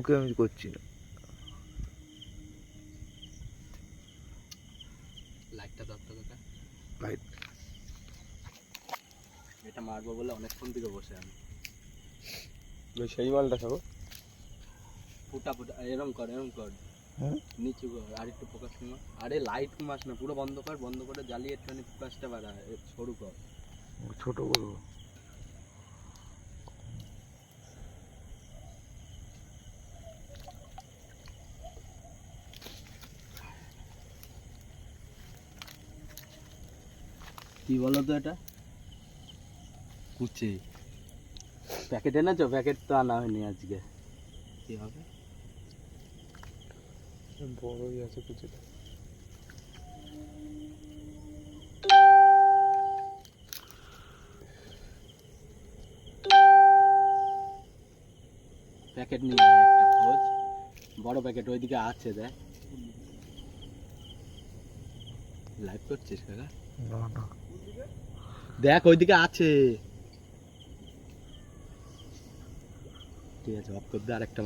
ওকে আমি করছি না। লাইটটা ধরতে কথা লাইট এটা মারবো বলে অনেকক্ষণ থেকে বসে আমি। সেই মালটা খাবো। ফুটা ফুটা এরম কর হ্যাঁ নিচু কর আর একটু ফোকাস কমা। আরে লাইট কমাস না, পুরো বন্ধ কর, বন্ধ করে জ্বালিয়ে একটুখানি ফোকাসটা বাড়া, সরু কর। ছোট করবো। কি বলো তো এটা? কুচে প্যাকেট এনেছো? প্যাকেট তো আনা হয়নি আজকে। কি হবে? বড়ই আছে কুচিটা। প্যাকেট নিয়ে আয় একটা খোঁজ, বড় প্যাকেট ওইদিকে আছে দেখ। লাইভ করছিস কাকা? না না দেখ ওইদিকে আছে। ঠিক আছে, অফ করে দে, আরেকটা